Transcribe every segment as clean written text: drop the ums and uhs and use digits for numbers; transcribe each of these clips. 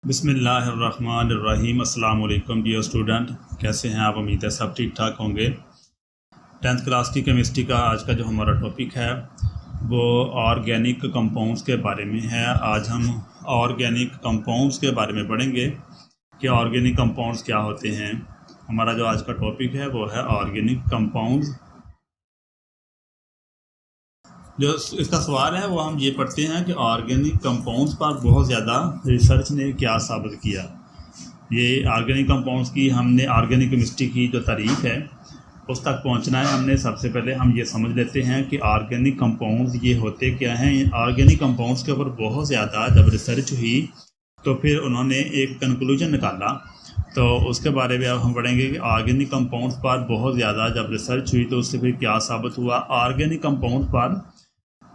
बिस्मिल्लाहिर्रहमानिर्रहीम। अस्सलाम वालेकुम डियर स्टूडेंट, कैसे हैं आप? उम्मीद है सब ठीक ठाक होंगे। 10th क्लास की केमिस्ट्री का आज का जो हमारा टॉपिक है वो ऑर्गेनिक कंपाउंड्स के बारे में है। आज हम ऑर्गेनिक कंपाउंड्स के बारे में पढ़ेंगे कि ऑर्गेनिक कंपाउंड्स क्या होते हैं। हमारा जो आज का टॉपिक है वो है ऑर्गेनिक कंपाउंड्स। जो इसका सवाल है वो हम ये पढ़ते हैं कि ऑर्गेनिक कंपाउंड्स पर बहुत ज़्यादा रिसर्च ने क्या साबित किया। ये ऑर्गेनिक कंपाउंड्स की हमने ऑर्गेनिक केमिस्ट्री की जो तारीफ़ है उस तक पहुंचना है। हमने सबसे पहले हम ये समझ लेते हैं कि ऑर्गेनिक कंपाउंड्स ये होते क्या हैं। ऑर्गेनिक कंपाउंड्स के ऊपर बहुत ज़्यादा जब रिसर्च हुई तो फिर उन्होंने एक कंक्लूजन निकाला, तो उसके बारे में अब हम पढ़ेंगे कि ऑर्गेनिक कंपाउंड्स पर बहुत ज़्यादा जब रिसर्च हुई तो उससे फिर क्या साबित हुआ। ऑर्गेनिक कंपाउंड्स पर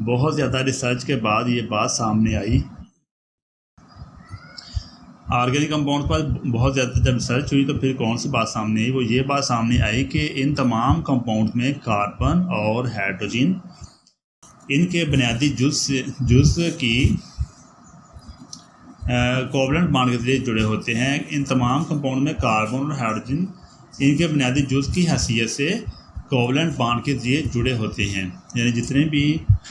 बहुत ज़्यादा रिसर्च के बाद ये बात सामने आई। ऑर्गेनिक कंपाउंड पर बहुत ज़्यादा जब रिसर्च हुई तो फिर कौन सी बात सामने आई? वो ये बात सामने आई कि इन तमाम कंपाउंड में कार्बन और हाइड्रोजन इनके बुनियादी जुज़ की कोवलेंट बॉन्ड के जरिए जुड़े होते हैं। इन तमाम कंपाउंड में कार्बन और हाइड्रोजन इनके बुनियादी जुज़ की हैसियत से कोवलेंट बॉन्ड के जरिए जुड़े होते हैं। यानी जितने भी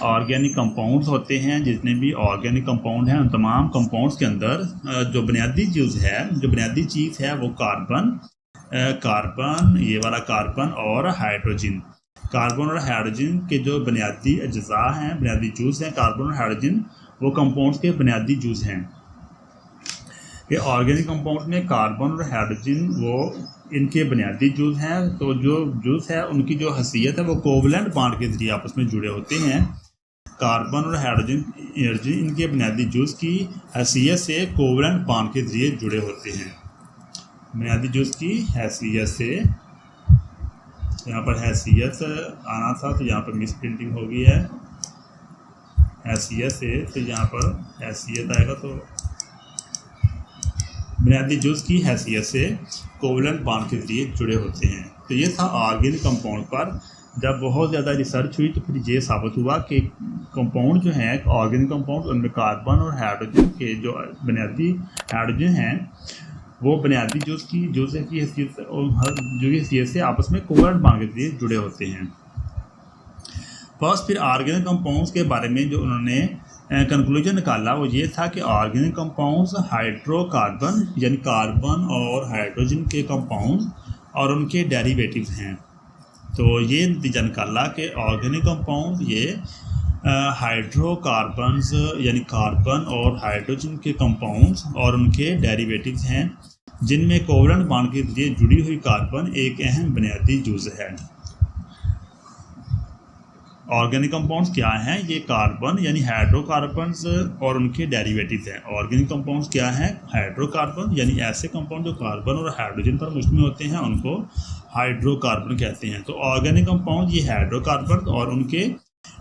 ऑर्गेनिक कंपाउंड्स होते हैं, जितने भी ऑर्गेनिक कंपाउंड हैं, उन तमाम कंपाउंड्स के अंदर जो बुनियादी जुज़ है, जो बुनियादी चीज़ है वो कार्बन, ये वाला कार्बन और हाइड्रोजन। कार्बन और हाइड्रोजन के जो बुनियादी अज्जा हैं, बुनियादी जुज़ हैं, कार्बन और हाइड्रोजन वो कंपाउंड्स के बुनियादी जुज़ हैं। ये ऑर्गेनिक कंपाउंड्स में कार्बन और हाइड्रोजन वो इनके बुनियादी जुज़ हैं। तो जो जुज़ है उनकी जो हैसियत है वो कोवलेंट बॉन्ड के जरिए आपस में जुड़े होते हैं। कार्बन और हाइड्रोजन इनके बुनियादी जुज़ की हैसियत से कोवलेंट बॉन्ड के जरिए जुड़े होते हैं। बुनियादी जुज़ की हैसियत से, यहाँ पर हैसियत आना था तो यहाँ पर मिस प्रिंटिंग हो गई है। हैसियत से तो यहाँ पर हैसियत आएगा, तो बुनियादी जुज़ की हैसियत से कोवलेंट बॉन्ड के जरिए जुड़े होते हैं। तो ये था ऑर्गेनिक कंपाउंड पर जब बहुत ज़्यादा रिसर्च हुई तो फिर ये साबित हुआ कि कंपाउंड जो हैं ऑर्गेनिक कंपाउंड उनमें कार्बन और हाइड्रोजन के जो बुनियादी हाइड्रोजन हैं वो बुनियादी जुज़ की हैसियत से आपस में कोवलेंट बॉन्ड के जरिए जुड़े होते हैं। फर्स्ट फिर ऑर्गेनिक कंपाउंड्स के बारे में जो उन्होंने कंक्लूजन निकाला वो ये था कि ऑर्गेनिक कंपाउंड्स हाइड्रोकार्बन यानी कार्बन और हाइड्रोजन के कंपाउंड्स और उनके डेरिवेटिव्स हैं। तो ये नतीजा निकाला कि ऑर्गेनिक कंपाउंड ये हाइड्रोकार्बन्स यानी कार्बन और हाइड्रोजन के कंपाउंड्स और उनके डेरिवेटिव्स हैं, जिनमें कोवलेंट बॉन्ड के जरिए जुड़ी हुई कार्बन एक अहम बुनियादी जुज़ है। ऑर्गेनिक कंपाउंड्स क्या हैं? ये कार्बन यानी हाइड्रोकार्बन्स और उनके डेरिवेटिव्स हैं। ऑर्गेनिक कंपाउंड्स क्या हैं? हाइड्रोकार्बन यानी ऐसे कंपाउंड जो कार्बन और हाइड्रोजन पर मुश्तमिल होते हैं उनको हाइड्रोकार्बन कहते हैं। तो ऑर्गेनिक कंपाउंड ये हाइड्रोकार्बन और उनके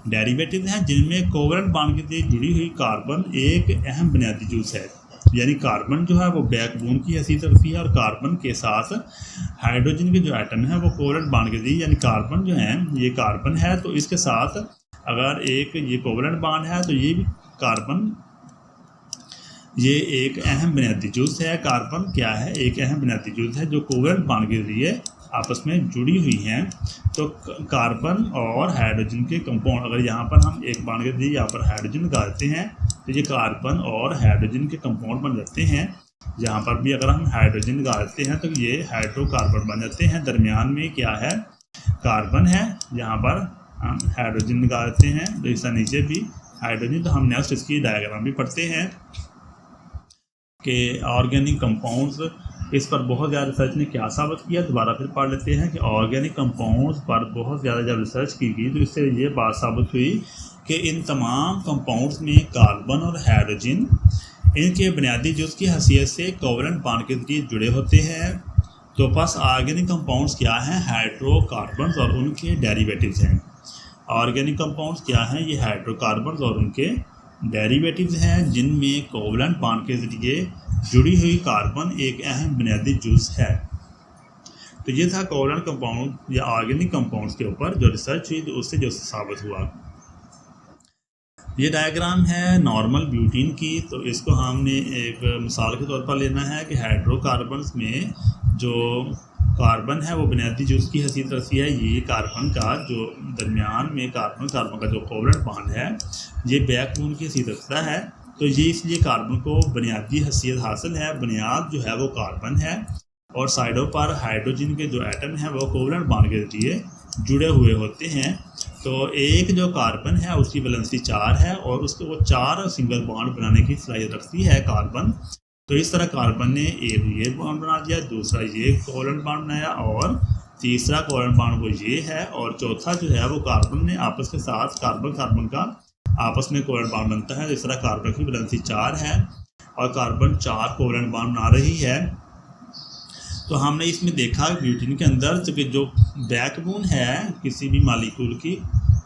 डेरिवेटिव्स हैं, जिनमें कोवलेंट बॉन्ड के जरिए जुड़ी हुई कार्बन एक अहम बुनियादी जुज़ है। यानी कार्बन जो है वो बैकबोन की हैसियत रखती है और कार्बन के साथ हाइड्रोजन के जो एटम है वो कोवलेंट बॉन्ड के जरिए, यानी कार्बन जो है ये कार्बन है तो इसके साथ अगर एक ये कोवलेंट बॉन्ड है तो ये भी कार्बन ये एक अहम बुनियादी जुज़ है। कार्बन क्या है? एक अहम बुनियादी जुज़ है जो कोवलेंट बॉन्ड के जरिए आपस में जुड़ी हुई हैं। तो कार्बन और हाइड्रोजन के कंपाउंड अगर यहाँ पर हम एक बॉन्ड के जरिए यहाँ पर हाइड्रोजन डालते हैं तो ये कार्बन और हाइड्रोजन के कंपाउंड बन जाते हैं। यहाँ पर भी अगर हम हाइड्रोजन डालते हैं तो ये हाइड्रोकार्बन बन जाते हैं। दरमियान में क्या है? कार्बन है। यहाँ पर हम हाइड्रोजन डालते हैं तो इसका नीचे भी हाइड्रोजन। तो हम नेक्स्ट इसकी डायग्राम भी पढ़ते हैं कि ऑर्गेनिक कंपाउंड्स इस पर बहुत ज़्यादा रिसर्च ने क्या साबित किया। दोबारा फिर पढ़ लेते हैं कि ऑर्गेनिक कंपाउंड्स पर बहुत ज़्यादा जब रिसर्च की गई तो इससे ये बात साबित हुई कि इन तमाम कंपाउंड्स में कार्बन और हाइड्रोजन इनके बुनियादी जुज़ की हैसियत से कोवलेंट बॉन्ड के जरिए जुड़े होते हैं। तो बस ऑर्गेनिक कंपाउंड्स क्या हैं? हाइड्रोकार्बन्स और उनके डेरिवेटिव्स हैं। ऑर्गेनिक कंपाउंड्स क्या हैं? ये हाइड्रोकार्बन्स और उनके डेरिवेटिव्स हैं, जिनमें कोवलेंट बॉन्ड के जरिए जुड़ी हुई कार्बन एक अहम बुनियादी जुज़ है। तो ये था कोवलेंट कंपाउंड या ऑर्गेनिक कंपाउंड्स के ऊपर जो रिसर्च हुई तो उससे जो साबित हुआ। ये डायग्राम है नॉर्मल ब्यूटीन की। तो इसको हमने एक मिसाल के तौर पर लेना है कि हाइड्रोकार्बन्स में जो कार्बन है वो बुनियादी जुज़ की हैसियत रखती है। ये कार्बन का जो दरमियान में कार्बन का जो कोवलेंट बॉन्ड है ये बैकबोन की हैसियत रखता है। तो ये इसलिए कार्बन को बुनियादी हैसियत हासिल है। बुनियाद जो है वो कार्बन है और साइडों पर हाइड्रोजन के जो एटम हैं वो कोवलेंट बॉन्ड के जरिए जुड़े हुए होते हैं। तो एक जो कार्बन है उसकी वैलेंसी 4 है और उसको वो 4 सिंगल बॉन्ड बनाने की सलाहियत रखती है कार्बन। तो इस तरह कार्बन ने एक ये बॉन्ड बना दिया, दूसरा ये कोवलेंट बॉन्ड बनाया और तीसरा कोवलेंट बॉन्ड वो ये है और चौथा जो है वो कार्बन ने आपस के साथ कार्बन का आपस में कोवलेंट बॉन्ड बनता है। इस तरह कार्बन की वैलेंसी 4 है और कार्बन 4 कोवलेंट बॉन्ड बना रही है। तो हमने इसमें देखा ब्यूटीन के अंदर जो बैकबोन है किसी भी मालिक्यूल की,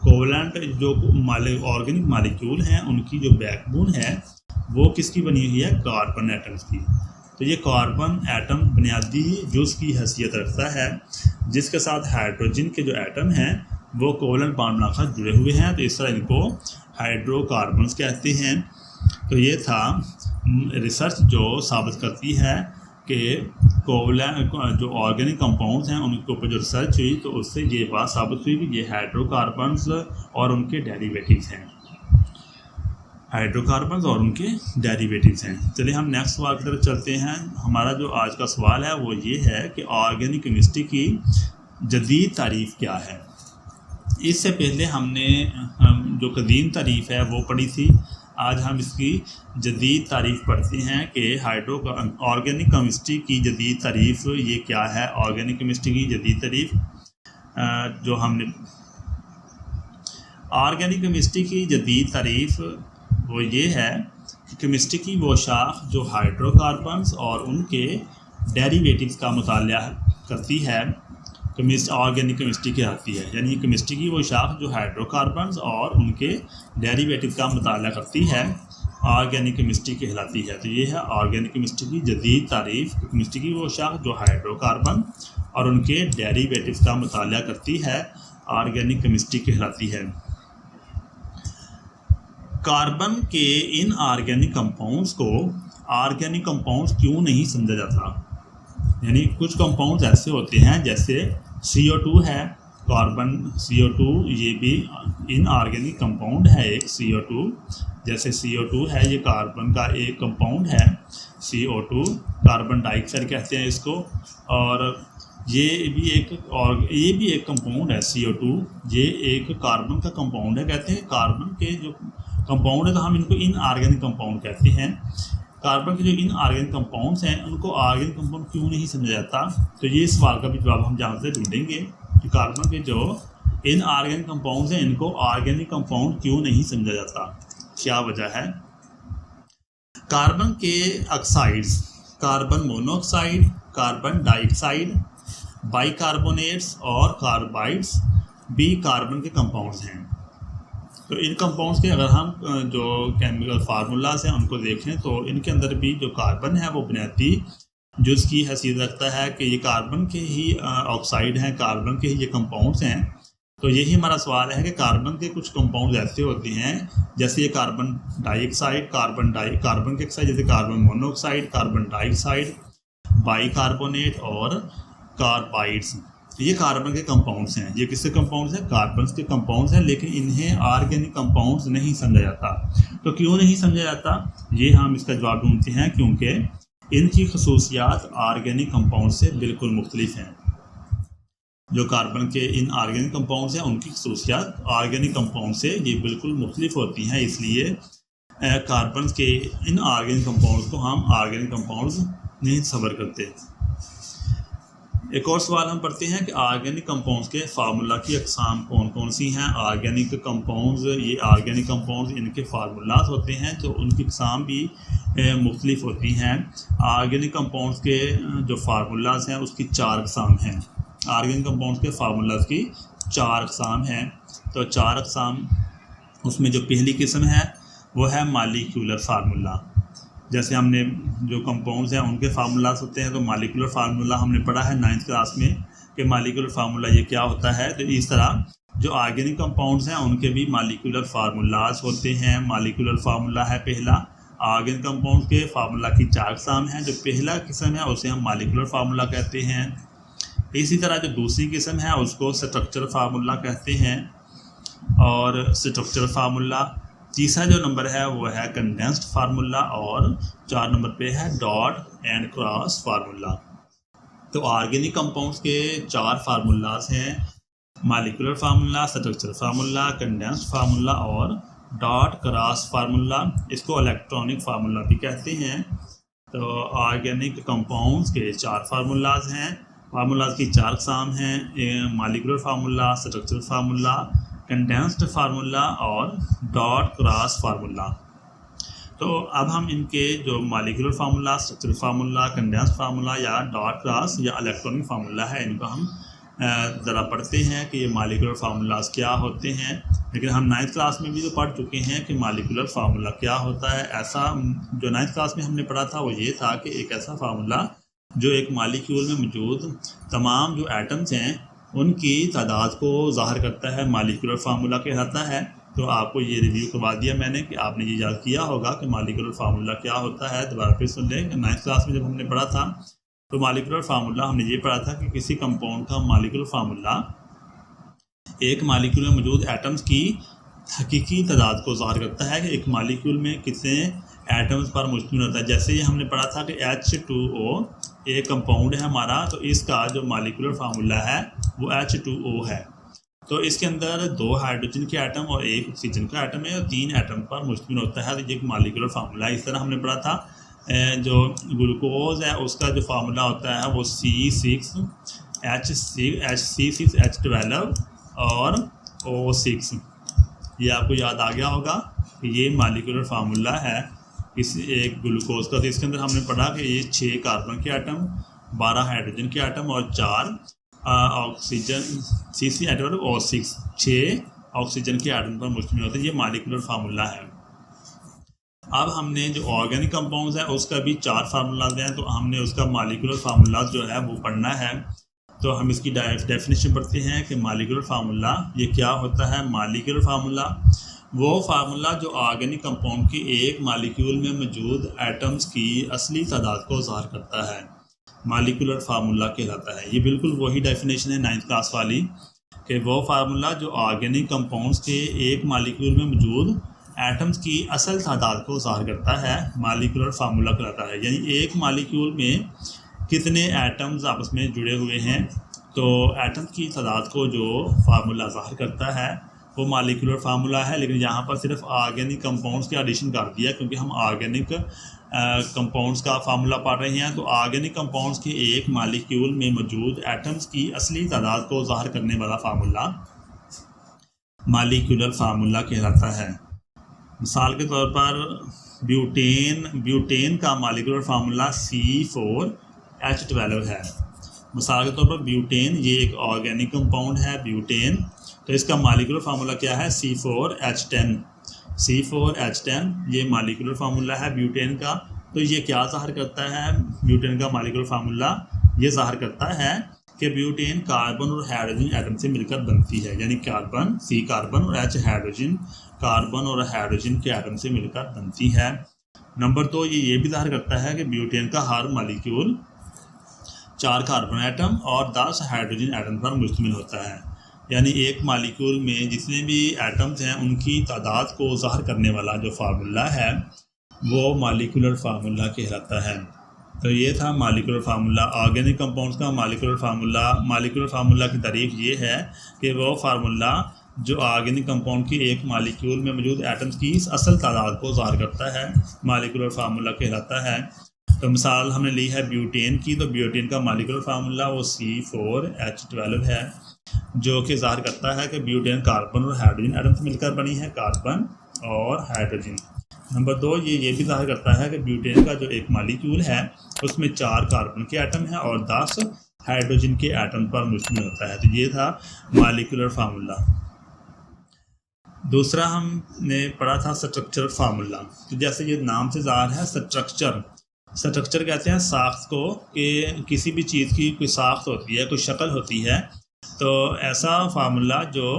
कोवलेंट जो ऑर्गेनिक मालिक्यूल हैं उनकी जो बैकबोन है वो किसकी बनी हुई है, कार्बन एटम्स की। तो ये कार्बन एटम बुनियादी जुज़ की हैसियत रखता है जिसके साथ हाइड्रोजन के जो एटम हैं वो कोवलेंट बॉन्ड बनाकर जुड़े हुए हैं। तो इस तरह इनको हाइड्रोकार्बन्स कहते हैं। तो ये था रिसर्च जो साबित करती है कि कोवलेंट जो ऑर्गेनिक कंपाउंड्स हैं उनके ऊपर जो रिसर्च हुई तो उससे ये बात साबित हुई कि ये हाइड्रोकार्बन्स और उनके डेरिवेटिव्स हैं। हाइड्रोकार्बन्स और उनके डेरिवेटिव्स हैं। चलिए हम नेक्स्ट सवाल की तरफ चलते हैं। हमारा जो आज का सवाल है वो ये है कि ऑर्गेनिक केमिस्ट्री की जदीद तारीफ़ क्या है। इससे पहले हमने जो कदीम तारीफ़ है वो पढ़ी थी। आज हम इसकी जदीद तारीफ़ पढ़ते हैं कि ऑर्गेनिक केमिस्ट्री की जदीद तारीफ़ ये क्या है। ऑर्गेनिक केमिस्ट्री की जदीद तारीफ़ जो हमने ऑर्गेनिक केमिस्ट्री की जदीद तारीफ़ वो ये है कि केमिस्ट्री की वो शाख जो हाइड्रोकार्बन्स और उनके डेरिवेटिव्स का मुताला करती है ऑर्गेनिक केमिस्ट्री कहलाती है। यानी केमिस्ट्री की वो शाख जो हाइड्रोकार्बन्स और उनके डेरिवेटिव का मुताला करती है ऑर्गेनिक केमिस्ट्री कहलाती है। तो ये है ऑर्गेनिक केमिस्ट्री की जदीद तारीफ़। केमिस्ट्री की वो शाख जो हाइड्रोकार्बन और उनके डेरिवेटिव का मुताला करती है ऑर्गेनिक केमिस्ट्री कहलाती है। कार्बन के इन ऑर्गेनिक कंपाउंड्स को ऑर्गेनिक कंपाउंड्स क्यों नहीं समझा जाता। यानी कुछ कंपाउंड्स ऐसे होते हैं जैसे CO2 है, कार्बन CO2 ये भी इन ऑर्गेनिक कंपाउंड है एक CO2। जैसे CO2 है ये कार्बन का एक कंपाउंड है CO2, कार्बन डाइऑक्साइड कहते हैं इसको। और ये भी एक कंपाउंड है CO2, ये एक कार्बन का कंपाउंड है। कहते हैं कार्बन के जो कंपाउंड है तो हम इनको इन ऑर्गेनिक कंपाउंड कहते हैं। कार्बन के जो इन ऑर्गेनिक कंपाउंड्स हैं उनको ऑर्गेनिक कंपाउंड क्यों नहीं समझा जाता। तो ये सवाल का भी जवाब हम जहाँ से ढूंढेंगे कि कार्बन के जो इन ऑर्गेनिक कंपाउंड्स हैं इनको ऑर्गेनिक कंपाउंड क्यों नहीं समझा जाता, क्या वजह है। कार्बन के oxides, carbon monoxide, carbon dioxide, bicarbonates और कार्बाइड्स भी कार्बन के कंपाउंड्स हैं। तो इन कंपाउंड्स के अगर हम जो केमिकल फार्मूलाज हैं उनको देखें तो इनके अंदर भी जो कार्बन है वो बुनियादी जुज़ की हैसियत रखता है कि ये कार्बन के ही ऑक्साइड हैं, कार्बन के ही ये कंपाउंड्स हैं। तो यही हमारा सवाल है कि कार्बन के कुछ कंपाउंड्स ऐसे होते हैं जैसे ये कार्बन डाइऑक्साइड, कार्बन के ऑक्साइड जैसे carbon monoxide, carbon dioxide, bicarbonate और कार्बाइड्स, ये कार्बन के कंपाउंड्स हैं। ये किसके कंपाउंड्स हैं, कार्बन के कंपाउंड्स हैं। लेकिन इन्हें ऑर्गेनिक कंपाउंड्स नहीं समझा जाता। तो क्यों नहीं समझा जाता, ये हम इसका जवाब ढूंढते हैं क्योंकि इनकी खसूसियात ऑर्गेनिक कंपाउंड से बिल्कुल मुख्तलिफ हैं। जो कार्बन के इन ऑर्गेनिक कंपाउंड्स हैं उनकी खसूसियात ऑर्गेनिक कंपाउंड से ये बिल्कुल मुख्तलिफ होती हैं। इसलिए कार्बन के इन ऑर्गेनिक कंपाउंड्स को हम ऑर्गेनिक कंपाउंड्स नहीं सबर करते। एक और सवाल हम पढ़ते हैं कि ऑर्गेनिक कंपाउंड्स के फार्मूला की अक़साम कौन कौन सी हैं। ऑर्गेनिक कंपाउंड्स, ये ऑर्गेनिक कंपाउंड्स इनके फार्मूलाज होते हैं तो उनकी अक़साम भी मुख्तलिफ होती हैं। ऑर्गेनिक कंपाउंड्स के जो फार्मूलाज हैं उसकी 4 अक़साम हैं। ऑर्गेनिक कंपाउंड्स के फार्मूलाज की 4 अक़साम हैं। तो 4 अक़साम उसमें जो पहली किस्म है वो है मालिक्यूलर फार्मूला। जैसे हमने जो कंपाउंड्स हैं उनके फार्मूलाज होते हैं तो मालिकुलर फार्मूला हमने पढ़ा है 9th क्लास में कि मालिकुलर फार्मूला ये क्या होता है। तो इस तरह जो ऑर्गेनिक कंपाउंड्स हैं उनके भी मालिकुलर फार्मूलाज होते हैं। मालिकुलर फार्मूला है पहला, ऑर्गेनिक कंपाउंड्स के फार्मूला की 4 अक़साम हैं। जो पहला किस्म है उसे हम मालिकुलर फार्मूला कहते हैं। इसी तरह जो दूसरी किस्म है उसको स्ट्रक्चर फार्मूला कहते हैं। और स्ट्रक्चर फार्मूला तीसरा जो नंबर है वो है कंडेंस्ड फार्मूला, और 4 नंबर पे है डॉट एंड क्रॉस फार्मूला। तो ऑर्गेनिक कंपाउंड्स के 4 फार्मूलाज हैं, molecular formula, structure formula, condensed formula और डॉट क्रॉस फार्मूला। इसको इलेक्ट्रॉनिक फार्मूला भी कहते हैं। तो ऑर्गेनिक कंपाउंड्स के 4 फार्मूलाज हैं। फार्मूलाज की 4 अक़साम हैं, molecular formula, structure formula, condensed formula और डॉट क्रॉस फार्मूला। तो अब हम इनके जो molecular formula, structure formula, condensed formula या डॉट क्रॉस या इलेक्ट्रॉनिक फार्मूला है, इनको हम ज़रा पढ़ते हैं कि ये मालिकुलर फार्मूलाज क्या होते हैं। लेकिन हम 9th क्लास में भी तो पढ़ चुके हैं कि मालिकुलर फार्मूला क्या होता है। ऐसा जो 9th क्लास में हमने पढ़ा था वो ये था कि एक ऐसा फार्मूला जो एक मालिक्यूल में मौजूद तमाम जो एटम्स हैं उनकी तादाद को ज़ाहिर करता है, मालिकुलर फार्मूला कहलाता है। तो आपको ये रिव्यू करवा दिया मैंने कि आपने ये याद किया होगा कि मालिकुलर फार्मूला क्या होता है। दोबारा फिर सुन लें, 9th क्लास में जब हमने पढ़ा था तो मालिकुलर फार्मूला हमने ये पढ़ा था कि किसी कंपाउंड का मालिकुलर फार्मूला एक मालिक्यूल में मौजूद एटम्स की हकीकी तादाद को ज़ाहिर करता है कि एक मालिक्यूल में कितने एटम्स पर मुश्तमिल होता है। जैसे ये हमने पढ़ा था कि H2O एक कंपाउंड है हमारा, तो इसका जो मालिकुलर फार्मूला है वो H2O है। तो इसके अंदर 2 हाइड्रोजन के एटम और 1 ऑक्सीजन का एटम है और 3 एटम पर मुश्तमिल होता है। तो ये एक मालिकुलर फार्मूला है। इस तरह हमने पढ़ा था जो ग्लूकोज है उसका जो फार्मूला होता है वो C6H12 और O6। ये आपको याद आ गया होगा कि ये मालिकुलर फार्मूला है इस एक ग्लूकोज का। तो इसके अंदर हमने पढ़ा कि ये 6 कार्बन के एटम, 12 हाइड्रोजन के एटम और 4 ऑक्सीजन C6H12O6 6 ऑक्सीजन के एटम पर मुश्तमिल होते हैं। ये मालिकुलर फार्मूला है। अब हमने जो ऑर्गेनिक कंपाउंड्स है उसका भी 4 फार्मूलाज हैं, तो हमने उसका मालिकुलर फार्मूलाज जो है वो पढ़ना है। तो हम इसकी डेफिनेशन पढ़ते हैं कि मालिकुलर फार्मूला ये क्या होता है। मालिकुलर फार्मूला वो फार्मूला जो ऑर्गेनिक कंपाउंड की एक मालिक्यूल में मौजूद एटम्स की असली तादाद को ज़ाहिर करता है, मालिकुलर फार्मूला कहलाता है। ये बिल्कुल वही डेफिनेशन है 9th क्लास वाली कि वो फार्मूला जो ऑर्गेनिक कंपाउंड्स के एक मालिक्यूल में मौजूद एटम्स की असल तादाद को ज़ाहिर करता है, मालिकुलर फार्मूला कहलाता है। यानी एक मालिक्यूल में कितने एटम्स आपस में जुड़े हुए हैं, तो एटम्स की तादाद को जो फार्मूला ज़ाहिर करता है वो मालिकुलर फार्मूला है। लेकिन यहाँ पर सिर्फ ऑर्गेनिक कंपाउंड्स के एडिशन कर दिया क्योंकि हम ऑर्गेनिक कंपाउंड्स का फार्मूला पढ़ रहे हैं। तो ऑर्गेनिक कंपाउंड्स के एक मालिक्यूल में मौजूद एटम्स की असली तादाद को ज़ाहिर करने वाला फार्मूला मालिकुलर फार्मूला कहलाता है। मिसाल के तौर पर ब्यूटेन का मालिकुलर फार्मूला C4H12 है। मिसाल के तौर पर ब्यूटेन ये एक ऑर्गेनिक कंपाउंड है ब्यूटेन, तो इसका मालिकुलर फार्मूला क्या है C4H10। C4H10 ये मालिकुलर फार्मूला है ब्यूटेन का। तो ये क्या ज़ाहिर करता है, ब्यूटेन का मालिकुलर फार्मूला ये ज़ाहिर करता है कि ब्यूटेन कार्बन और हाइड्रोजन एटम से मिलकर बनती है। यानी कार्बन C कार्बन और H हाइड्रोजन, कार्बन और हाइड्रोजन के एटम से मिलकर बनती है। नंबर 2 ये भी ज़ाहिर करता है कि ब्यूटेन का हर मालिक्यूल 4 कार्बन एटम और 10 हाइड्रोजन एटम पर मुश्तमिल होता है। यानी एक मालिक्यूल में जितने भी एटम्स हैं उनकी तादाद को ज़ाहिर करने वाला जो फार्मूला है वो मालिकुलर फार्मूला कहलाता है। तो ये था मालिकुलर फार्मूला ऑर्गेनिक कंपाउंड्स का। मालिकुलर फार्मूला की तारीफ ये है कि वो फार्मूला जो ऑर्गेनिक कंपाउंड की एक मालिक्यूल में मौजूद एटम्स की असल तादाद को ज़ाहिर करता है, मालिकुलर फार्मूला कहलाता है। तो मिसाल हमने ली है ब्यूटेन की, तो ब्यूटेन का मालिकुलर फार्मूला वो C4H12 है, जो कि ज़ाहिर करता है कि ब्यूटेन कार्बन और हाइड्रोजन एटम से मिलकर बनी है, कार्बन और हाइड्रोजन। नंबर 2 ये भी ज़ाहिर करता है कि ब्यूटेन का जो एक मालिक्यूल है उसमें 4 कार्बन के एटम हैं और 10 हाइड्रोजन के एटम पर मुश्तमिल होता है। तो ये था मालिकुलर फार्मूला। दूसरा हमने पढ़ा था स्ट्रक्चर फार्मूला। तो जैसे ये नाम से ज़ाहिर है स्ट्रक्चर कहते हैं साख्त को, कि किसी भी चीज़ की कोई साख्त होती है, कोई शक्ल होती है, तो ऐसा फार्मूला जो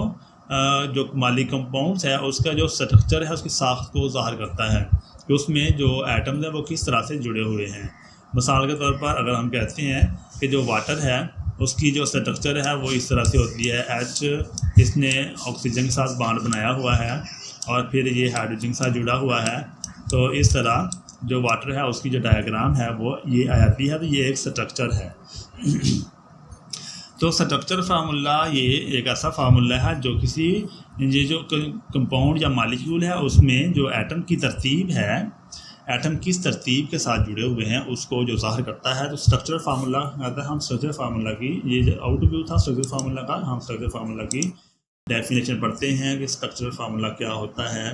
मालिक कंपाउंड्स है उसका जो स्ट्रक्चर है उसकी साख्त को ज़ाहिर करता है कि उसमें जो एटम्स हैं वो किस तरह से जुड़े हुए हैं। मिसाल के तौर पर अगर हम कहते हैं कि जो वाटर है उसकी जो स्ट्रक्चर है वो इस तरह से होती है, H इसने ऑक्सीजन के साथ बॉन्ड बनाया हुआ है और फिर ये हाइड्रोजन के साथ जुड़ा हुआ है। तो इस तरह जो वाटर है उसकी जो डायग्राम है वो ये आ जाती है। तो ये एक स्ट्रक्चर है। तो स्ट्रक्चर फार्मूला ये एक ऐसा फार्मूला है जो किसी ये जो कंपाउंड या मालिक्यूल है उसमें जो एटम की तरतीब है, एटम किस तरतीब के साथ जुड़े हुए हैं उसको जो ज़ाहिर करता है। तो स्ट्रक्चर फार्मूला आता है। हम स्ट्रक्चर फार्मूला की ये आउटव्यू था स्ट्रक्चर फार्मूला का। हम स्ट्रक्चर फार्मूला की डेफिनेशन पढ़ते हैं कि स्ट्रक्चर फार्मूला क्या होता है।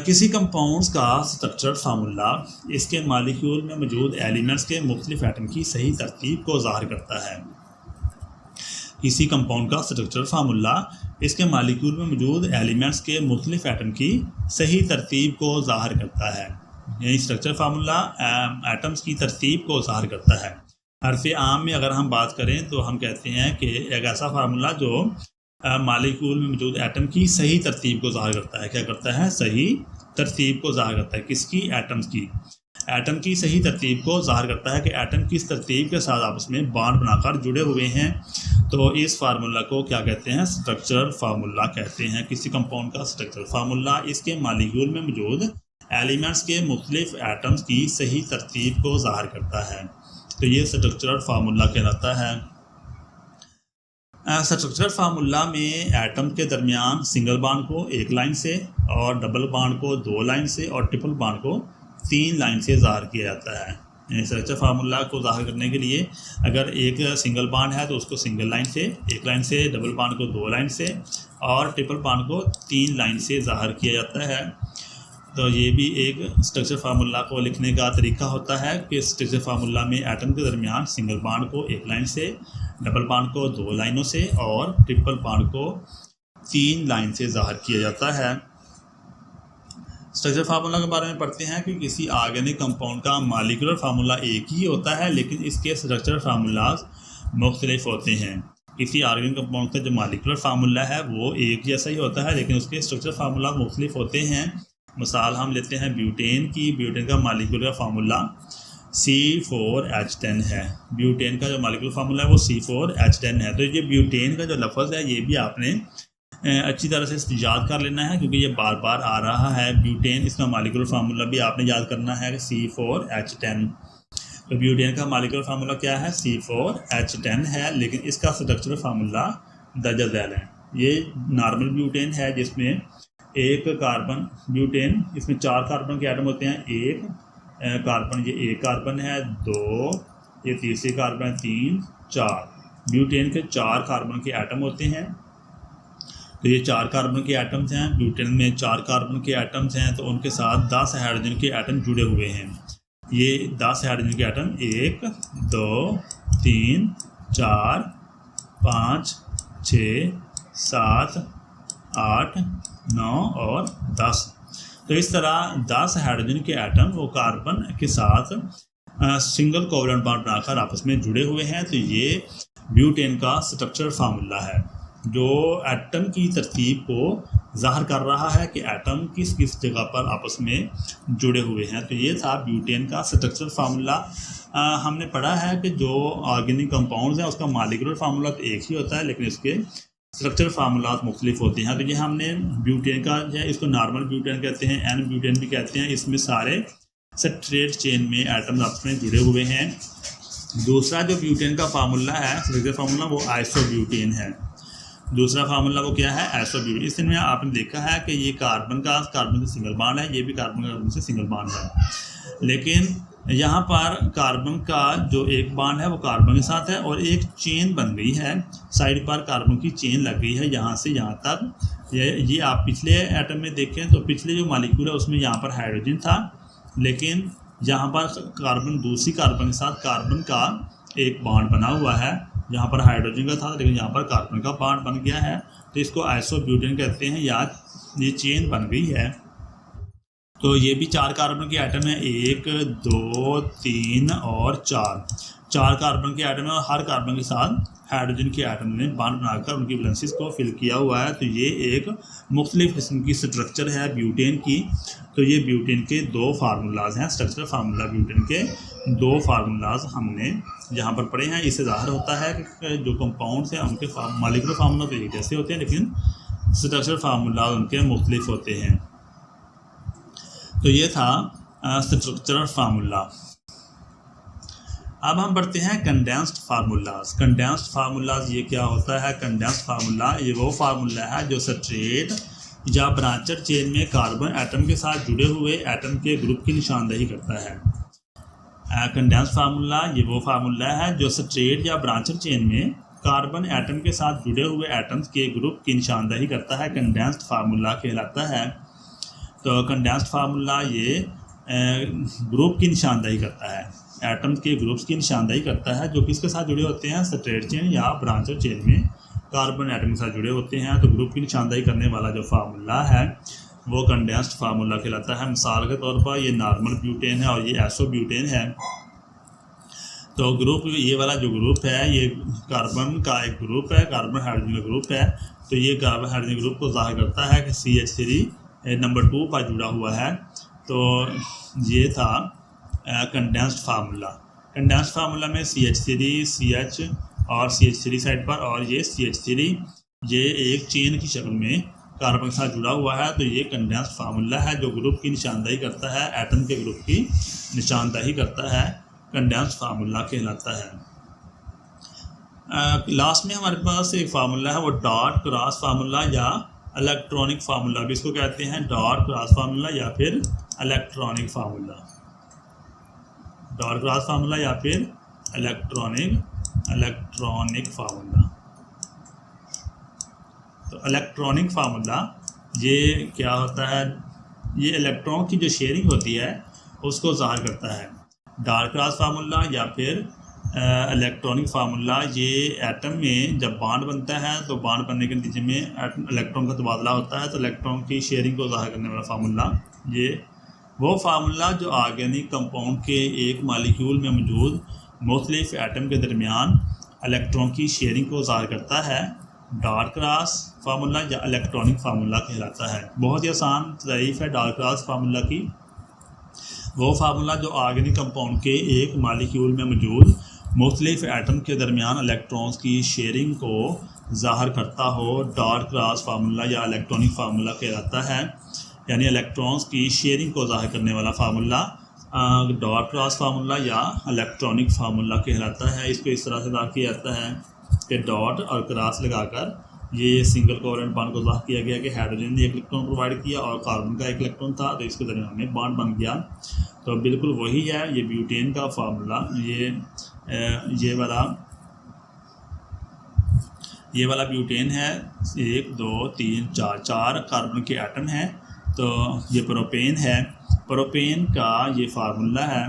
किसी कंपाउंड्स का स्ट्रक्चर फार्मूला इसके मालिक्यूल में मौजूद एलिमेंट्स के मुख्तलिफ एटम की सही तरतीब को ज़ाहिर करता है। किसी कंपाउंड का स्ट्रक्चर फार्मूला इसके मालिक्यूल में मौजूद एलिमेंट्स के मुख्तलिफ एटम की सही तरतीब को ज़ाहिर करता है। यानी स्ट्रक्चर फार्मूला एटम्स की तरतीब को ज़ाहिर करता है। हरफ़ आम में अगर हम बात करें तो हम कहते हैं कि एक ऐसा फार्मूला जो मालिक्यूल में मौजूद एटम की सही तरतीब को ज़ाहिर करता है। क्या करता है? सही तरतीब को ज़ाहिर करता है। किसकी? एटम्स की। एटम की सही तरतीब को ज़ाहिर करता है कि एटम किस तरतीब के साथ आपस में बॉन्ड बनाकर जुड़े हुए हैं। तो इस फार्मूला को क्या कहते हैं? स्ट्रक्चर फार्मूला कहते हैं। किसी कंपाउंड का स्ट्रक्चर फार्मूला इसके मालिक्यूल में मौजूद एलिमेंट्स के मुख्तलिफ एटम्स की सही तरतीब को ज़ाहिर करता है। तो ये स्ट्रक्चर फार्मूला कहलाता है। स्ट्रक्चर फार्मूला में एटम के दरमियान सिंगल बॉन्ड को एक लाइन से और डबल बॉन्ड को 2 लाइन से और ट्रिपल बॉन्ड को 3 लाइन से ज़ाहिर किया जाता है। स्ट्रक्चर फार्मूला को ज़ाहिर करने के लिए अगर एक सिंगल बॉन्ड है तो उसको सिंगल लाइन से, एक लाइन से, डबल बॉन्ड को 2 लाइन से और ट्रिपल बॉन्ड को 3 लाइन से ज़ाहिर किया जाता है। तो ये भी एक स्ट्रक्चर फार्मूला को लिखने का तरीका होता है कि स्ट्रक्चर फार्मूला में एटम के दरमियान सिंगल बॉन्ड को एक लाइन से, डबल बॉन्ड को 2 लाइनों से और ट्रिपल बॉन्ड को 3 लाइन से ज़ाहिर किया जाता है। स्ट्रक्चर फार्मूला के बारे में पढ़ते हैं कि किसी ऑर्गेनिक कंपाउंड का मॉलिक्यूलर फार्मूला एक ही होता है लेकिन इसके स्ट्रक्चर फार्मूलाज मुख्तलिफ होते हैं। किसी ऑर्गेनिक कंपाउंड का जो मॉलिक्यूलर फार्मूला है वो एक जैसा ही होता है लेकिन उसके स्ट्रक्चर फार्मूला मुख्तलिफ होते हैं। मिसाल हम लेते हैं ब्यूटेन की। ब्यूटेन का मॉलिक्यूलर फार्मूला C4H10 है। ब्यूटेन का जो मॉलिक्यूलर फार्मूला है वो C4H10 है। तो ये ब्यूटेन का जो लफ्ज़ है ये भी आपने अच्छी तरह से याद कर लेना है क्योंकि ये बार बार आ रहा है। ब्यूटेन इसका मॉलिक्यूलर फार्मूला भी आपने याद करना है कि C4H10। तो ब्यूटेन का मॉलिक्यूलर फार्मूला क्या है? C4H10 है लेकिन इसका स्ट्रक्चर फार्मूला दर्ज झैल है। ये नॉर्मल ब्यूटेन है जिसमें एक कार्बन, ब्यूटेन इसमें 4 कार्बन के एटम होते हैं। एक कार्बन, ये एक कार्बन है, 2 ये तीसरी कार्बन, 3 4। ब्यूटेन के 4 कार्बन के एटम होते हैं। तो ये 4 कार्बन के एटम्स हैं। ब्यूटेन में 4 कार्बन के एटम्स हैं तो उनके साथ 10 हाइड्रोजन के एटम जुड़े हुए हैं। ये 10 हाइड्रोजन के एटम 1 2 3 4 5 6 7 8 9 और 10। तो इस तरह 10 हाइड्रोजन के एटम वो कार्बन के साथ सिंगल कोवलेंट बॉन्ड बनाकर आपस में जुड़े हुए हैं। तो ये ब्यूटेन का स्ट्रक्चर फार्मूला है जो एटम की तरतीब को ज़ाहिर कर रहा है कि एटम किस किस जगह पर आपस में जुड़े हुए हैं। तो ये था ब्यूटेन का स्ट्रक्चर फार्मूला। हमने पढ़ा है कि जो ऑर्गेनिक कंपाउंड्स हैं उसका मॉलिक्यूलर फार्मूला तो एक ही होता है लेकिन इसके स्ट्रक्चर फार्मूलात मुख्तलिफ होते हैं। तो ये हमने ब्यूटेन का है, इसको नॉर्मल ब्यूटेन कहते हैं, एन ब्यूटेन भी कहते हैं। इसमें सारे स्ट्रेट चेन में एटम्स आपस में जुड़े हुए हैं। दूसरा जो ब्यूटेन का फार्मूला है स्ट्रक्चर फार्मूला वो आइसोब्यूटेन है। दूसरा फार्मूला वो क्या है? आइसोब्यूटेन। इसमें आपने देखा है कि ये कार्बन से सिंगल बॉन्ड है, ये भी कार्बन से सिंगल बॉन्ड है लेकिन यहाँ पर कार्बन का जो एक बॉन्ड है वो कार्बन के साथ है और एक चेन बन गई है। साइड पर कार्बन की चेन लग गई है यहाँ से यहाँ तक। ये आप पिछले एटम में देखें तो पिछले जो मॉलिक्यूल है उसमें यहाँ पर हाइड्रोजन था लेकिन यहाँ पर कार्बन, दूसरी कार्बन के साथ कार्बन का एक बॉन्ड बना हुआ है। यहाँ पर हाइड्रोजन का था लेकिन यहाँ पर कार्बन का बॉन्ड बन गया है। तो इसको आइसोब्यूटेन कहते हैं। या ये चेन बन गई है। तो ये भी 4 कार्बन के एटम है, 1 2 3 और 4 कार्बन के एटम है और हर कार्बन के साथ हाइड्रोजन के एटम ने बॉन्ड बनाकर उनकी वैलेंसीज को फिल किया हुआ है। तो ये एक मुख्तलिफ किस्म की स्ट्रक्चर है ब्यूटेन की। तो ये ब्यूटेन के दो फार्मूलाज हैं, स्ट्रक्चर फार्मूला ब्यूटेन के दो फार्मूलाज हमने यहाँ पर पढ़े हैं। इससे ज़ाहिर होता है कि जो कंपाउंड्स हैं उनके मॉलिक्यूलर फार्मूला तो एक जैसे होते हैं, लेकिन स्ट्रक्चर फार्मूला उनके मुख्तलिफ होते हैं। तो ये था स्ट्रक्चरल फार्मूला। अब हम बढ़ते हैं कंडेंस्ड फार्मूलाज। कंडेंस्ड फार्मूलाज ये क्या होता है? कंडेंस्ड फार्मूला ये वो फार्मूला है जो स्ट्रेट या ब्रांचर चेन में कार्बन एटम के साथ जुड़े हुए एटम के ग्रुप की निशानदेही करता है। कंडेंस्ड फार्मूला ये वो फार्मूला है जो स्ट्रेट या ब्रांचर चेन में कार्बन एटम के साथ जुड़े हुए एटम्स के ग्रुप की निशानदेही करता है, कंडेंस्ड फार्मूला कहलाता है। तो कंडेंस्ड फार्मूला ये ग्रुप की निशानदेही करता है, एटम्स के ग्रुप्स की निशानदेही करता है जो किसके साथ जुड़े होते हैं? स्ट्रेट चेन या ब्रांचर चेन में कार्बन एटम के साथ जुड़े होते हैं। तो ग्रुप की निशानदेही करने वाला जो फार्मूला है वो कंडेंस्ड फार्मूला कहलाता है। मिसाल के तौर पर ये नॉर्मल ब्यूटेन है और ये एसो ब्यूटेन है। तो ग्रुप ये वाला जो ग्रुप है ये कार्बन का एक ग्रुप है, कार्बन हाइड्रोजन का ग्रुप है। तो ये कार्बन हाइड्रोजन ग्रुप को ज़ाहिर करता है कि CH3 नंबर 2 पर जुड़ा हुआ है। तो ये था कंडेंस्ड फार्मूला। कंडेंस्ड फार्मूला में CH3 CH और CH3 साइड पर और ये CH3 ये एक चेन की शक्ल में कार्बन के साथ जुड़ा हुआ है। तो ये कंडेंस्ड फार्मूला है जो ग्रुप की निशानदेही करता है, एटम के ग्रुप की निशानदेही करता है, कंडेंस्ड फार्मूला कहलाता है। लास्ट में हमारे पास एक फार्मूला है वो डॉट क्रॉस फार्मूला या इलेक्ट्रॉनिक फार्मूला भी इसको कहते हैं। डॉट क्रॉस फार्मूला या फिर electronic formula, dot cross formula या फिर इलेक्ट्रॉनिक फार्मूला। तो इलेक्ट्रॉनिक फार्मूला ये क्या होता है? ये इलेक्ट्रॉन की जो शेयरिंग होती है उसको ज़ाहिर करता है। डॉट क्रॉस फार्मूला या फिर इलेक्ट्रॉनिक फार्मूला ये एटम में जब बॉन्ड बनता है तो बॉन्ड बनने के नतीजे में इलेक्ट्रॉन का तबादला होता है। तो इलेक्ट्रॉन की शेयरिंग को ज़ाहिर करने वाला फार्मूला ये वो फार्मूला जो ऑर्गेनिक कंपाउंड के एक मालिक्यूल में मौजूद मुख्तलिफ एटम के दरमियान इलेक्ट्रॉन की शेयरिंग को ज़ाहिर करता है, डॉट क्रॉस फार्मूला या इलेक्ट्रॉनिक फार्मूला कहलाता है। बहुत ही आसान तारीफ है डॉट क्रॉस फार्मूला की। वो फार्मूला जो ऑर्गेनिक कंपाउंड के एक मालिक्यूल में मौजूद मुख्तलिफ एटम के दरमियान इलेक्ट्रॉन्स की शेयरिंग को ज़ाहिर करता हो, डॉट क्रॉस फार्मूला या इलेक्ट्रॉनिक फार्मूला कहलाता है। यानी इलेक्ट्रॉन्स की शेयरिंग को ज़ाहिर करने वाला फार्मूला डॉट क्रॉस फार्मूला या इलेक्ट्रॉनिक फार्मूला कहलाता है। इसको इस तरह से ज़ाहिर किया जाता है कि डॉट और क्रॉस लगाकर ये सिंगल कोवेलेंट बॉन्ड को ज़ाहिर किया गया कि हाइड्रोजन ने एक इलेक्ट्रॉन प्रोवाइड किया और कार्बन का एक इलेक्ट्रॉन था, तो इसके दरमियान में बॉन्ड बन गया। तो बिल्कुल वही है ये ब्यूटेन का फार्मूला। ये वाला ब्यूटेन है। 1 2 3 4 कार्बन के एटम हैं। तो ये प्रोपेन है, प्रोपेन का ये फार्मूला है।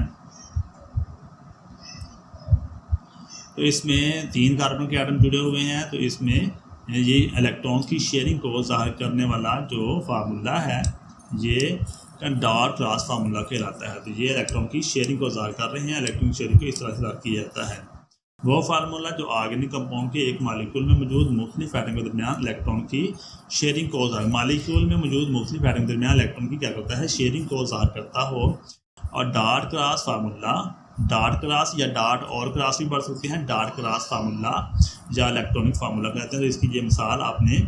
तो इसमें 3 कार्बन के एटम जुड़े हुए हैं। तो इसमें ये इलेक्ट्रॉन्स की शेयरिंग को ज़ाहिर करने वाला जो फार्मूला है ये डॉट क्रॉस फार्मूला कहलाता है। तो ये इलेक्ट्रॉन की शेयरिंग को ज़ाहिर कर रहे हैं। इलेक्ट्रॉन की शेयरिंग को इस तरह से ज़ाहिर किया जाता है। वो फार्मूला जो ऑर्गेनिक कंपाउंड के एक मालिक्यूल में मौजूद मुख्तलिफ एटम के दरमियान इलेक्ट्रॉन की शेयरिंग को मालिक्यूल में मौजूद मुख्तलिफ एटम के दरमियान इलेक्ट्रॉन की क्या करता है? शेयरिंग को ज़ाहिर करता हो। और dot cross formula, dot cross या डॉट और क्रॉस भी बढ़ सकते हैं, डॉट क्रॉस फार्मूला या इलेक्ट्रॉनिक फार्मूला कहते हैं। तो इसकी ये मिसाल आपने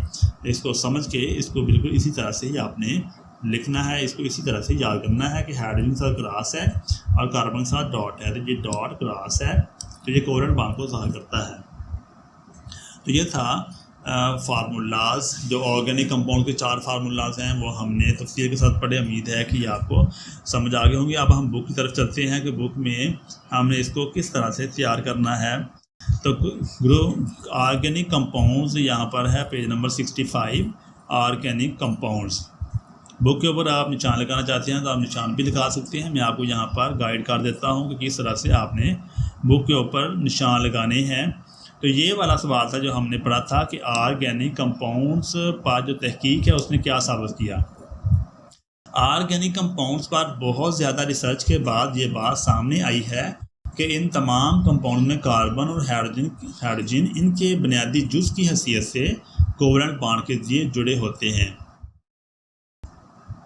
इसको समझ के इसको बिल्कुल इसी तरह से ही आपने लिखना है, इसको इसी तरह से याद करना है कि हाइड्रोजन के साथ क्रॉस है और कार्बन के साथ डॉट है। तो ये डॉट क्रॉस है, तो ये कोवेलेंट बॉन्ड को ज़ाहिर करता है। तो ये था फार्मूलाज जो ऑर्गेनिक कंपाउंड के 4 फार्मूलाज हैं वो हमने तफसील के साथ पढ़े। उम्मीद है कि आपको समझ आ गए होंगे। अब हम बुक की तरफ चलते हैं कि बुक में हमने इसको किस तरह से तैयार करना है। तो ग्रुप ऑर्गेनिक कंपाउंड्स यहाँ पर है page number 65 organic compounds. Book के ऊपर आप निशान लगाना चाहते हैं तो आप निशान भी लिखा सकते हैं। मैं आपको यहाँ पर गाइड कर देता हूँ कि किस तरह से आपने बुक के ऊपर निशान लगाने हैं। तो ये वाला सवाल था जो हमने पढ़ा था कि ऑर्गेनिक कंपाउंड्स पर जो तहकीक है उसने क्या साबित किया। ऑर्गेनिक कंपाउंड्स पर बहुत ज़्यादा रिसर्च के बाद ये बात सामने आई है कि इन तमाम कंपाउंड में कार्बन और हाइड्रोजन इनके बुनियादी जुज़ की हैसियत से कोवलेंट बॉन्ड के जरिए जुड़े होते हैं।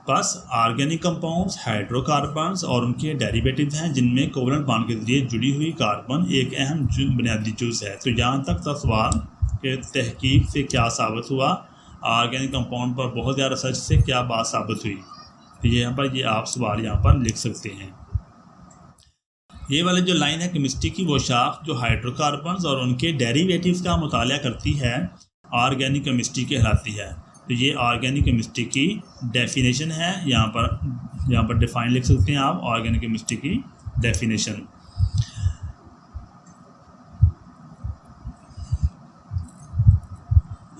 बस ऑर्गेनिक कंपाउंड्स हाइड्रोकार्बन्स और उनके डेरिवेटिव्स हैं जिनमें कोवलेंट बॉन्ड के जरिए जुड़ी हुई कार्बन एक अहम बुनियादी जुज़ है। तो यहाँ तक था सवाल कि तहकीक से क्या साबित हुआ, ऑर्गेनिक कंपाउंड पर बहुत ज़्यादा रिसर्च से क्या बात साबित हुई। तो यहाँ पर आप सवाल यहाँ पर लिख सकते हैं। ये वाली जो लाइन है केमिस्ट्री की, वो शाख जो हाइड्रोकार्बन्स और उनके डेरिवेटिव्स का मुताला करती है ऑर्गेनिक केमिस्ट्री कहलाती है। तो ये ऑर्गेनिक केमिस्ट्री की डेफिनेशन है। यहाँ पर डिफाइन लिख सकते हैं आप ऑर्गेनिक केमिस्ट्री की डेफिनेशन।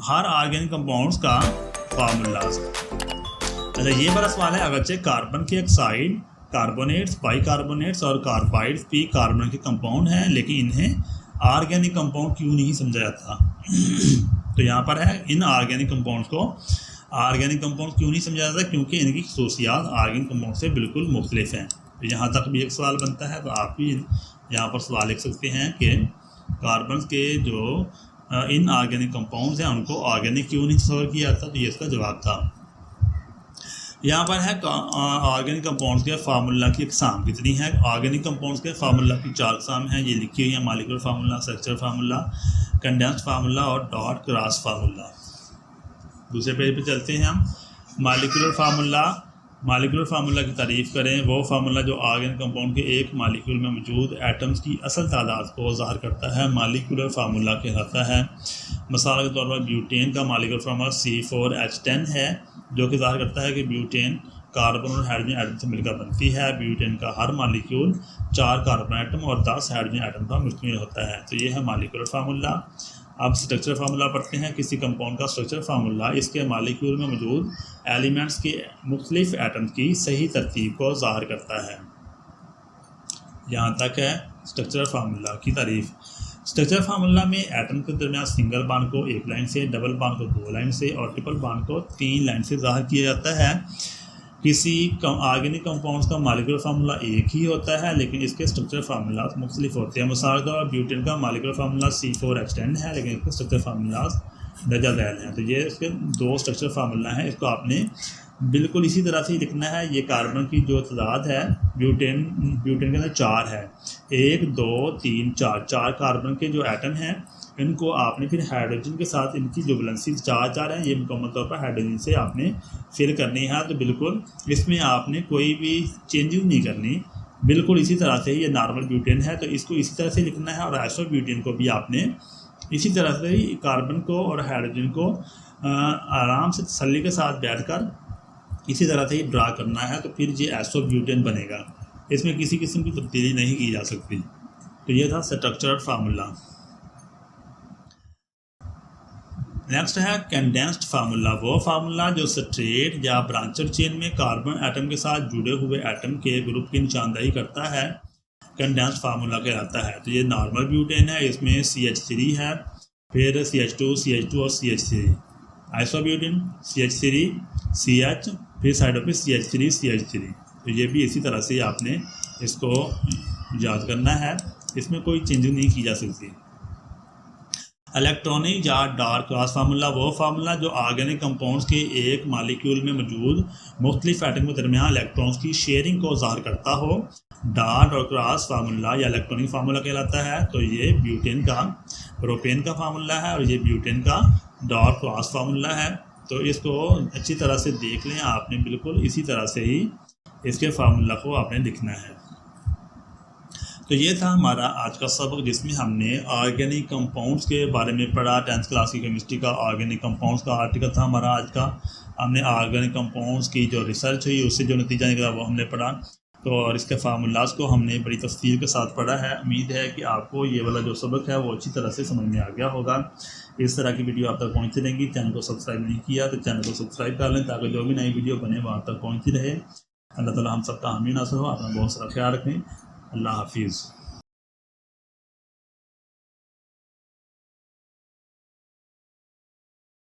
हर ऑर्गेनिक कंपाउंड्स का फार्मूलाज। अच्छा, ये बड़ा सवाल है। अगरचे कार्बन के ऑक्साइड, कार्बोनेट्स, बाइकार्बोनेट्स और कार्बाइड्स भी कार्बन के कंपाउंड हैं, लेकिन इन्हें ऑर्गेनिक कंपाउंड क्यों नहीं समझा जाता? तो यहाँ पर है, इन ऑर्गेनिक कंपाउंड्स को ऑर्गेनिक कंपाउंड क्यों नहीं समझा जाता? क्योंकि इनकी खसूसियात ऑर्गेनिक कंपाउंड से बिल्कुल मुख्तलिफ हैं। तो यहाँ तक भी एक सवाल बनता है। तो आप भी यहाँ पर सवाल लिख सकते हैं कि कार्बन के जो इन ऑर्गेनिक कंपाउंड्स हैं उनको ऑर्गेनिक क्यों नहीं तस्वर किया जाता? तो ये इसका जवाब था। यहाँ पर है ऑर्गेनिक कंपाउंड्स के फार्मूला की अक़साम कितनी है। ऑर्गेनिक कंपाउंड्स के फार्मूला की 4 अक़साम हैं, ये लिखी हुई है। Molecular formula, structure formula, condensed formula और डॉट क्रॉस फार्मूला। दूसरे पेज पे चलते हैं हम। मॉलिक्यूलर फार्मूला की तारीफ़ करें। वो फार्मूला जो ऑर्गेनिक कंपाउंड के एक मॉलिक्यूल में मौजूद एटम्स की असल तादाद को ज़ाहिर करता है, मॉलिक्यूलर फार्मूला कहलाता है। मिसाल के तौर पर ब्यूटेन का मॉलिक्यूलर फार्मूला C4H10 है, जो कि ज़ाहिर करता है कि ब्यूटेन कार्बन और हाइड्रोजन एटम से मिलकर बनती है। ब्यूटेन का हर मॉलिक्यूल 4 कार्बन एटम और 10 हाइड्रोजन एटम पर मुश्तमिल होता है। तो ये है मॉलिक्यूलर फार्मूला। अब स्ट्रक्चर फार्मूला पढ़ते हैं। किसी कंपाउंड का स्ट्रक्चर फार्मूला इसके मॉलिक्यूल में मौजूद एलिमेंट्स के मुख्तलिफ एटम्स की सही तरतीब को ज़ाहिर करता है। यहाँ तक है स्ट्रक्चर फार्मूला की तारीफ़। स्ट्रक्चर फार्मूला में एटम के दरमियान सिंगल बॉन्ड को 1 लाइन से, डबल बॉन्ड को 2 लाइन से और ट्रिपल बॉन्ड को 3 लाइन से ज़ाहिर किया जाता है। किसी ऑर्गेनिक कंपाउंड्स का मॉलिक्यूलर फार्मूला एक ही होता है, लेकिन इसके स्ट्रक्चर फार्मूला मुख्तलिफ होते हैं। मिसाल के तौर पर ब्यूटेन का मॉलिक्यूलर फार्मूला C4H10 है, लेकिन इसके स्ट्रक्चर फार्मूलाज दर्जा दैल हैं। तो ये इसके 2 स्ट्रक्चर फार्मूला हैं। इसको आपने बिल्कुल इसी तरह से ही लिखना है। ये कार्बन की जो तादाद है ब्यूटेन के अंदर 4 है। 1 2 3 4 कार्बन के जो एटम हैं इनको आपने फिर हाइड्रोजन के साथ इनकी जो वैलेंसी 4 है, ये मुकम्मल तौर पर हाइड्रोजन से आपने फिल करनी है। तो बिल्कुल इसमें आपने कोई भी चेंजिंग नहीं करनी, बिल्कुल इसी तरह से। ये नॉर्मल ब्यूटेन है तो इसको इसी तरह से लिखना है, और आइसो ब्यूटेन को भी आपने इसी तरह से ही कार्बन को और हाइड्रोजन को आराम से तसल्ली के साथ बैठकर इसी तरह से ही ड्रा करना है। तो फिर ये आइसो ब्यूटेन बनेगा, इसमें किसी किस्म की तब्दीली नहीं की जा सकती। तो ये था स्ट्रक्चरल फार्मूला। नेक्स्ट है कंडेंस्ड फार्मूला। वो फार्मूला जो स्ट्रेट या ब्रांचर चेन में कार्बन एटम के साथ जुड़े हुए एटम के ग्रुप की निशानदेही करता है, कंडेंस्ड फार्मूला कहलाता है। तो ये नॉर्मल ब्यूटेन है, इसमें CH3 है, फिर CH2 और CH3। आइसोब्यूटेन CH3 CH, फिर साइडों पे CH3। तो ये भी इसी तरह से आपने इसको याद करना है, इसमें कोई चेंजिंग नहीं की जा सकती। इलेक्ट्रॉनिक या डार्क क्रॉस फार्मूला। वो फार्मूला जो ऑर्गेनिक कंपाउंड्स के एक मॉलिक्यूल में मौजूद मुख्तलिफ एटम के दरमियान इलेक्ट्रॉन्स की शेयरिंग को ज़ाहिर करता हो, डार्क और क्रॉस फार्मूला या इलेक्ट्रॉनिक फार्मूला कहलाता है। तो ये ब्यूटेन का प्रोपेन का फार्मूला है और ये ब्यूटेन का डार्क क्रॉस फार्मूला है। तो इसको अच्छी तरह से देख लें आपने, बिल्कुल इसी तरह से ही इसके फार्मूला को आपने लिखना है। तो ये था हमारा आज का सबक, जिसमें हमने ऑर्गेनिक कंपाउंड्स के बारे में पढ़ा। 10th क्लास की केमिस्ट्री का ऑर्गेनिक कंपाउंड्स का आर्टिकल था हमारा आज का। हमने ऑर्गेनिक कंपाउंड्स की जो रिसर्च हुई उससे जो नतीजा निकला वो हमने पढ़ा। तो और इसके फार्मूलाज को हमने बड़ी तफसील के साथ पढ़ा है। उम्मीद है कि आपको ये वाला जो सबक है वो अच्छी तरह से समझ में आ गया होगा। इस तरह की वीडियो आप तक पहुँचती रहेंगी। चैनल को सब्सक्राइब नहीं किया तो चैनल को सब्सक्राइब कर लें, ताकि जो भी नई वीडियो बने वो आप तक पहुँचती रहे। अल्लाह ताला हम सबका हामी नासर हो। अपना बहुत सारा ख्याल रखें। अल्लाह हाफिज़।